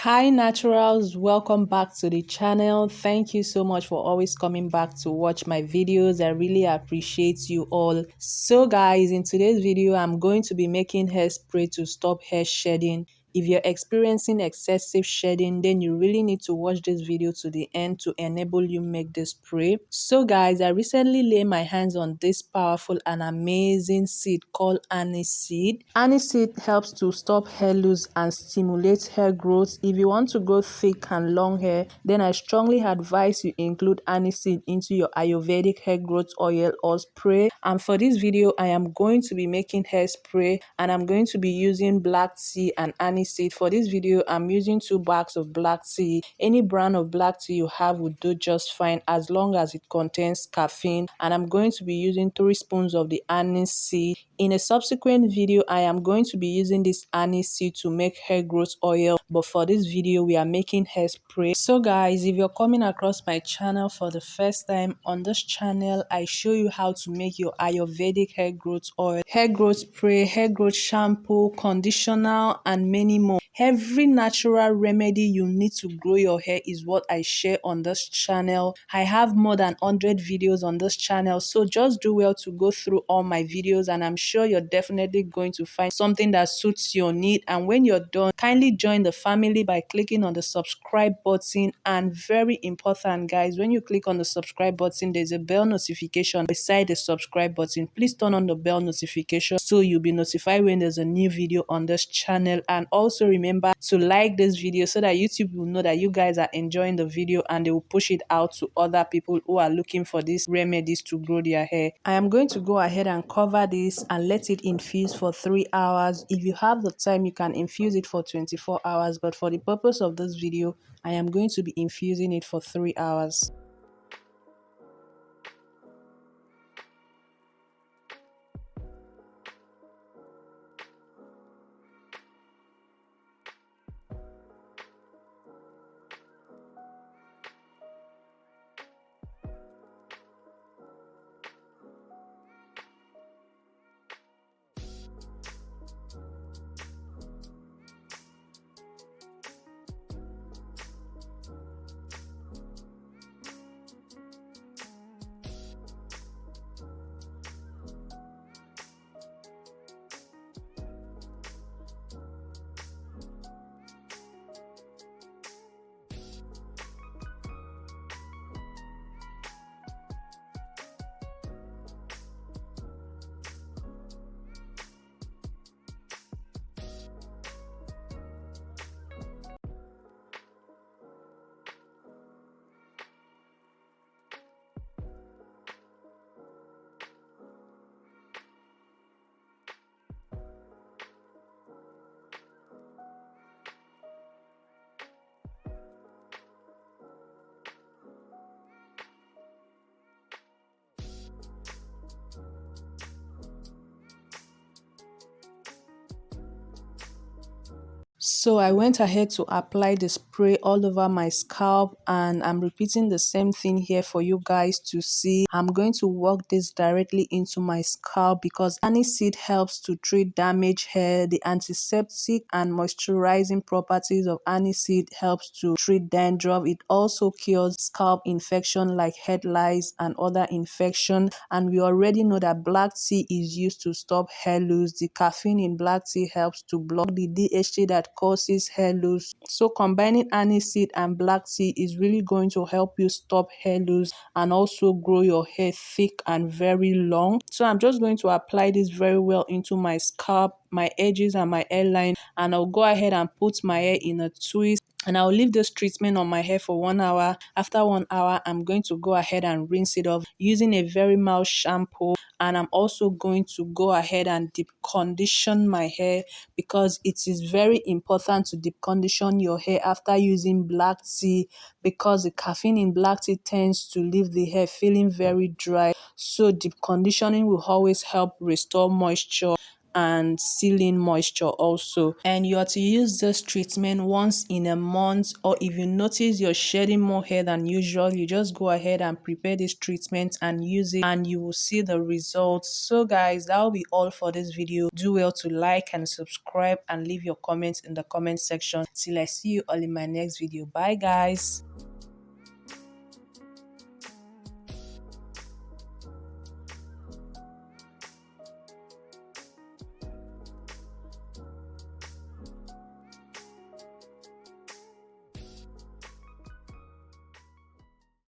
Hi naturals, welcome back to the channel. Thank you so much for always coming back to watch my videos. I really appreciate you all. So guys, in today's video I'm going to be making hairspray to stop hair shedding. If you're experiencing excessive shedding, then you really need to watch this video to the end to enable you make this spray. So guys, I recently laid my hands on this powerful and amazing seed called Aniseed. Aniseed helps to stop hair loss and stimulate hair growth. If you want to grow thick and long hair, then I strongly advise you include Aniseed into your Ayurvedic hair growth oil or spray. And for this video, I am going to be making hairspray and I'm going to be using black tea and Aniseed. For this video, I'm using 2 bags of black tea. Any brand of black tea you have would do just fine as long as it contains caffeine. And I'm going to be using 3 spoons of the Aniseed. In a subsequent video, I am going to be using this Aniseed to make hair growth oil. But for this video, we are making hairspray. So guys, if you're coming across my channel for the first time, on this channel, I show you how to make your Ayurvedic hair growth oil, hair growth spray, hair growth shampoo, conditioner, and many more. Every natural remedy you need to grow your hair is what I share on this channel. I have more than 100 videos on this channel, so just do well to go through all my videos and I'm sure you're definitely going to find something that suits your need. And when you're done, kindly join the family by clicking on the subscribe button. And very important guys, when you click on the subscribe button, there's a bell notification beside the subscribe button. Please turn on the bell notification so you'll be notified when there's a new video on this channel. And also remember to like this video so that YouTube will know that you guys are enjoying the video and they will push it out to other people who are looking for these remedies to grow their hair. I am going to go ahead and cover this and let it infuse for 3 hours. If you have the time, you can infuse it for 24 hours, but for the purpose of this video, I am going to be infusing it for 3 hours. So I went ahead to apply the spray all over my scalp and I'm repeating the same thing here for you guys to see. I'm going to work this directly into my scalp because Aniseed helps to treat damaged hair. The antiseptic and moisturizing properties of Aniseed helps to treat dandruff. It also cures scalp infection like head lice and other infection. And we already know that black tea is used to stop hair loss. The caffeine in black tea helps to block the DHT that causes hair loss. So combining Aniseed and black tea is really going to help you stop hair loss and also grow your hair thick and very long. So I'm just going to apply this very well into my scalp, my edges and my hairline, and I'll go ahead and put my hair in a twist. And I'll leave this treatment on my hair for 1 hour. After 1 hour, I'm going to go ahead and rinse it off using a very mild shampoo. And I'm also going to go ahead and deep condition my hair because it is very important to deep condition your hair after using black tea because the caffeine in black tea tends to leave the hair feeling very dry. So deep conditioning will always help restore moisture. and sealing moisture also. And you are to use this treatment once in a month, or if you notice you're shedding more hair than usual, you just go ahead and prepare this treatment and use it, and you will see the results. So guys, that will be all for this video. Do well to like and subscribe and leave your comments in the comment section. Till I see you all in my next video. Bye guys.